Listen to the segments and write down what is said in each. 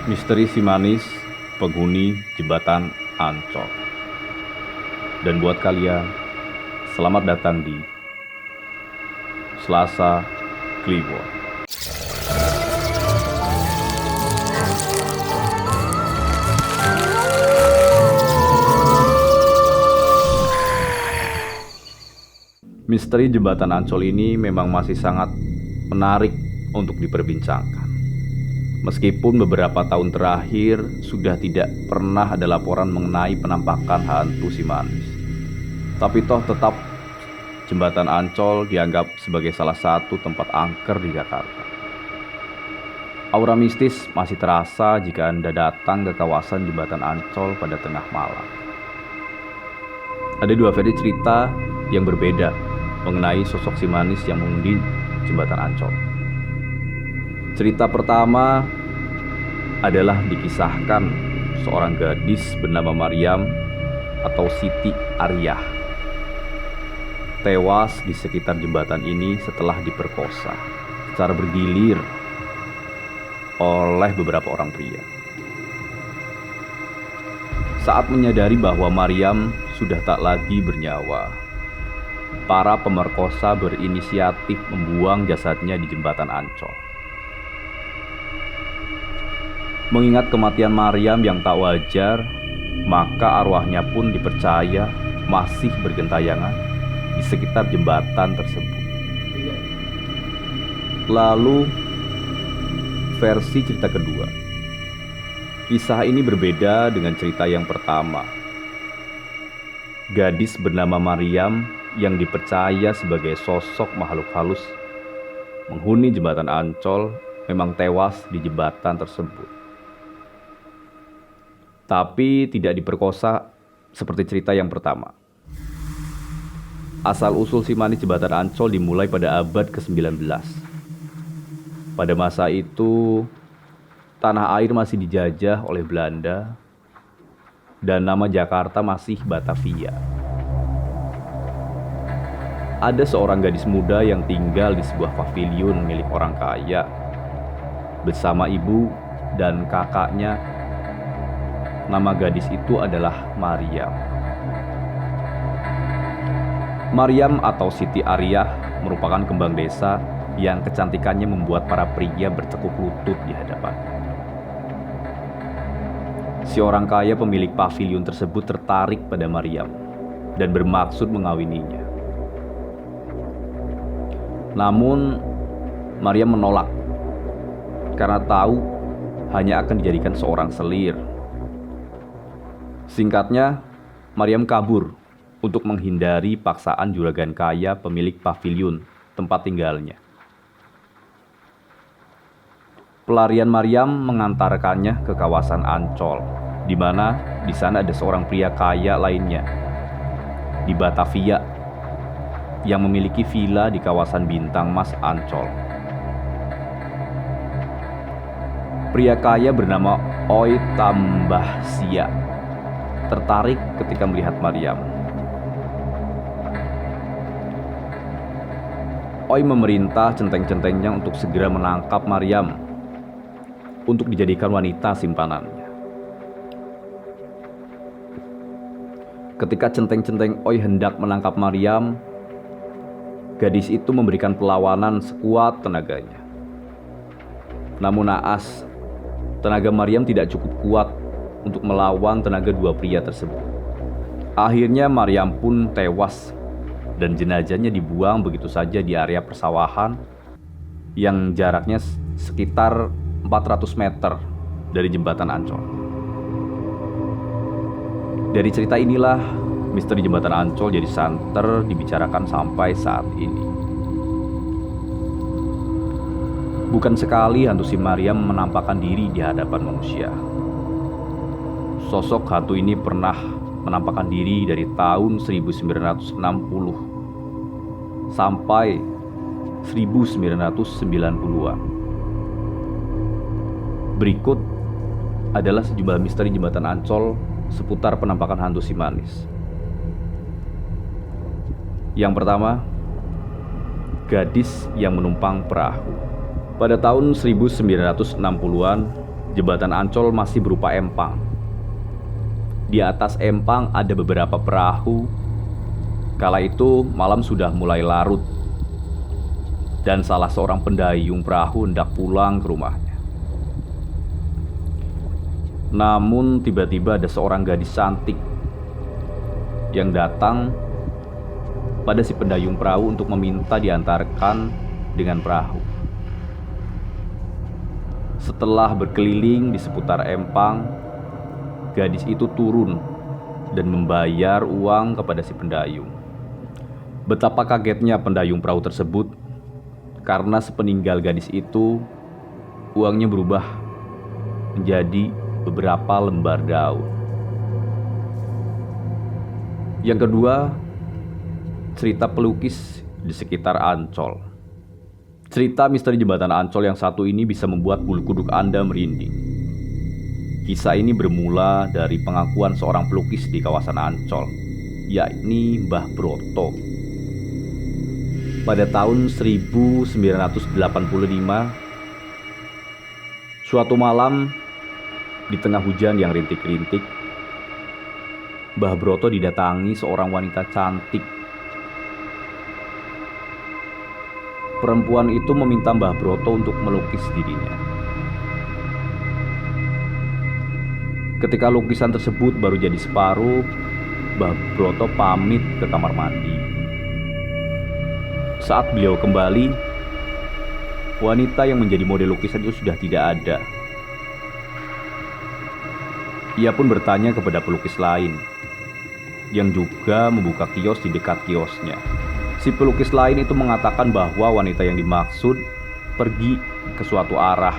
Misteri si manis, penghuni jembatan Ancol. Dan buat kalian, selamat datang di Selasa Kliwon. Misteri jembatan Ancol ini memang masih sangat menarik untuk diperbincangkan. Meskipun beberapa tahun terakhir sudah tidak pernah ada laporan mengenai penampakan hantu si manis, tapi toh tetap jembatan Ancol dianggap sebagai salah satu tempat angker di Jakarta. Aura mistis masih terasa jika Anda datang ke kawasan jembatan Ancol pada tengah malam. Ada dua versi cerita yang berbeda mengenai sosok si manis yang mengundi jembatan Ancol. Cerita pertama adalah dikisahkan seorang gadis bernama Maryam atau Siti Ariyah tewas di sekitar jembatan ini setelah diperkosa secara bergilir oleh beberapa orang pria. Saat menyadari bahwa Maryam sudah tak lagi bernyawa, para pemerkosa berinisiatif membuang jasadnya di jembatan Ancol. Mengingat kematian Maryam yang tak wajar, maka arwahnya pun dipercaya masih bergentayangan di sekitar jembatan tersebut. Lalu, versi cerita kedua. Kisah ini berbeda dengan cerita yang pertama. Gadis bernama Maryam yang dipercaya sebagai sosok makhluk halus menghuni jembatan Ancol memang tewas di jembatan tersebut. Tapi tidak diperkosa seperti cerita yang pertama. Asal-usul si manis jembatan Ancol dimulai pada abad ke-19. Pada masa itu, tanah air masih dijajah oleh Belanda dan nama Jakarta masih Batavia. Ada seorang gadis muda yang tinggal di sebuah paviliun milik orang kaya bersama ibu dan kakaknya. Nama gadis itu adalah Maryam. Maryam atau Siti Ariyah merupakan kembang desa yang kecantikannya membuat para pria bertekuk lutut di hadapan. Si orang kaya pemilik paviliun tersebut tertarik pada Maryam dan bermaksud mengawininya. Namun, Maryam menolak karena tahu hanya akan dijadikan seorang selir. Singkatnya, Maryam kabur untuk menghindari paksaan juragan kaya pemilik paviliun tempat tinggalnya. Pelarian Maryam mengantarkannya ke kawasan Ancol, di mana di sana ada seorang pria kaya lainnya di Batavia yang memiliki villa di kawasan Bintang Mas Ancol. Pria kaya bernama Oi Tambahsia tertarik ketika melihat Maryam. Oi memerintah centeng-centengnya untuk segera menangkap Maryam untuk dijadikan wanita simpanannya. Ketika centeng-centeng Oi hendak menangkap Maryam, gadis itu memberikan perlawanan sekuat tenaganya. Namun naas, tenaga Maryam tidak cukup kuat untuk melawan tenaga dua pria tersebut. Akhirnya Maryam pun tewas dan jenazahnya dibuang begitu saja di area persawahan yang jaraknya sekitar 400 meter dari jembatan Ancol. Dari cerita inilah misteri jembatan Ancol jadi santer dibicarakan sampai saat ini. Bukan sekali hantu si Maryam menampakkan diri di hadapan manusia. Sosok hantu ini pernah menampakkan diri dari tahun 1960 sampai 1990-an. Berikut adalah sejumlah misteri jembatan Ancol seputar penampakan hantu si manis. Yang pertama, gadis yang menumpang perahu. Pada tahun 1960-an, Jembatan Ancol masih berupa empang. Di atas empang ada beberapa perahu. Kala itu malam sudah mulai larut, dan salah seorang pendayung perahu hendak pulang ke rumahnya. Namun tiba-tiba ada seorang gadis cantik yang datang pada si pendayung perahu untuk meminta diantarkan dengan perahu. Setelah berkeliling di seputar empang, gadis itu turun dan membayar uang kepada si pendayung. Betapa kagetnya pendayung perahu tersebut karena sepeninggal gadis itu, uangnya berubah menjadi beberapa lembar daun. Yang kedua, cerita pelukis di sekitar Ancol. Cerita misteri jembatan Ancol yang satu ini bisa membuat bulu kuduk Anda merinding. Kisah ini bermula dari pengakuan seorang pelukis di kawasan Ancol, yakni Mbah Broto. Pada tahun 1985, suatu malam di tengah hujan yang rintik-rintik, Mbah Broto didatangi seorang wanita cantik. Perempuan itu meminta Mbah Broto untuk melukis dirinya. Ketika lukisan tersebut baru jadi separuh, Mbah Broto pamit ke kamar mandi. Saat beliau kembali, wanita yang menjadi model lukisan itu sudah tidak ada. Ia pun bertanya kepada pelukis lain yang juga membuka kios di dekat kiosnya. Si pelukis lain itu mengatakan bahwa wanita yang dimaksud pergi ke suatu arah.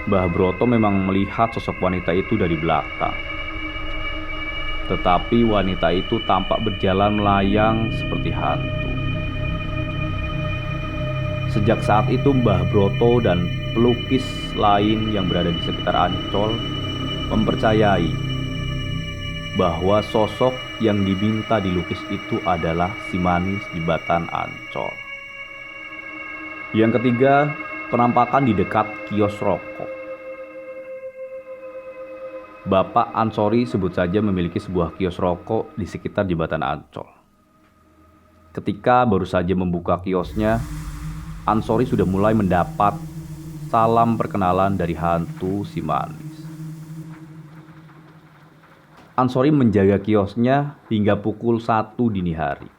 Mbah Broto memang melihat sosok wanita itu dari belakang. Tetapi wanita itu tampak berjalan melayang seperti hantu. Sejak saat itu Mbah Broto dan pelukis lain yang berada di sekitar Ancol mempercayai bahwa sosok yang diminta dilukis itu adalah si manis jembatan Ancol. Yang ketiga, penampakan di dekat kios rokok. Bapak Ansori sebut saja memiliki sebuah kios rokok di sekitar jembatan Ancol. Ketika baru saja membuka kiosnya, Ansori sudah mulai mendapat salam perkenalan dari hantu si manis. Ansori menjaga kiosnya hingga pukul 1 dini hari.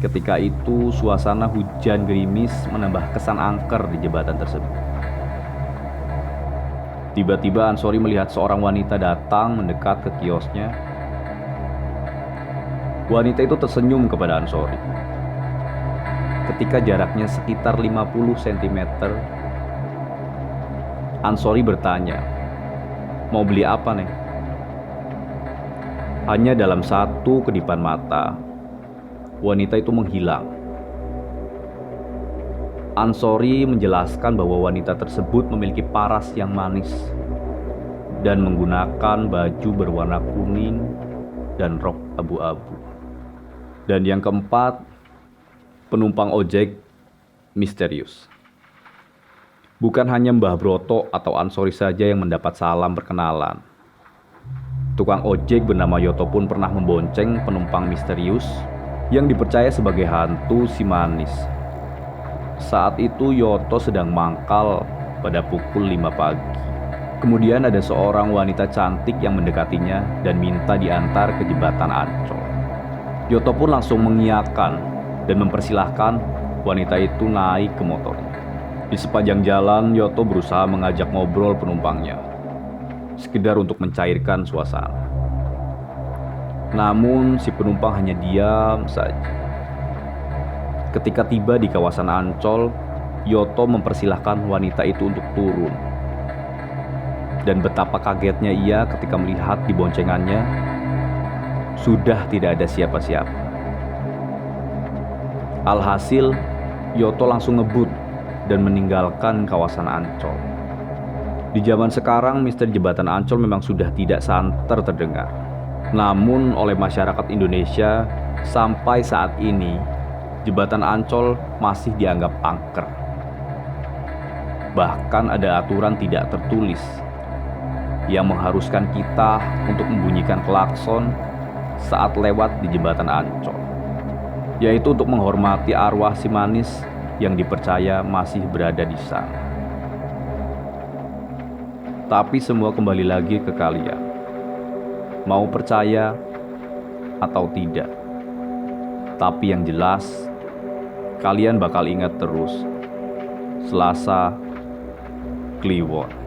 Ketika itu suasana hujan gerimis menambah kesan angker di jembatan tersebut. Tiba-tiba Ansori melihat seorang wanita datang mendekat ke kiosnya. Wanita itu tersenyum kepada Ansori. Ketika jaraknya sekitar 50 cm, Ansori bertanya, "Mau beli apa, Neng?" Hanya dalam satu kedipan mata, wanita itu menghilang. Ansori menjelaskan bahwa wanita tersebut memiliki paras yang manis dan menggunakan baju berwarna kuning dan rok abu-abu. Dan yang keempat, penumpang ojek misterius. Bukan hanya Mbah Broto atau Ansori saja yang mendapat salam perkenalan. Tukang ojek bernama Yoto pun pernah membonceng penumpang misterius yang dipercaya sebagai hantu si manis. Saat itu Yoto sedang mangkal pada pukul 5 pagi. Kemudian ada seorang wanita cantik yang mendekatinya dan minta diantar ke jembatan Ancol. Yoto pun langsung mengiyakan dan mempersilahkan wanita itu naik ke motornya. Di sepanjang jalan, Yoto berusaha mengajak ngobrol penumpangnya, sekedar untuk mencairkan suasana. Namun si penumpang hanya diam saja. Ketika tiba di kawasan Ancol, Yoto mempersilahkan wanita itu untuk turun. Dan betapa kagetnya ia ketika melihat di boncengannya sudah tidak ada siapa-siapa. Alhasil, Yoto langsung ngebut dan meninggalkan kawasan Ancol. Di zaman sekarang, misteri jembatan Ancol memang sudah tidak santer terdengar. Namun oleh masyarakat Indonesia, sampai saat ini, jembatan Ancol masih dianggap angker. Bahkan ada aturan tidak tertulis yang mengharuskan kita untuk membunyikan klakson saat lewat di jembatan Ancol, yaitu untuk menghormati arwah si manis yang dipercaya masih berada di sana. Tapi semua kembali lagi ke kalian, mau percaya atau tidak. Tapi yang jelas, kalian bakal ingat terus Selasa Kliwon.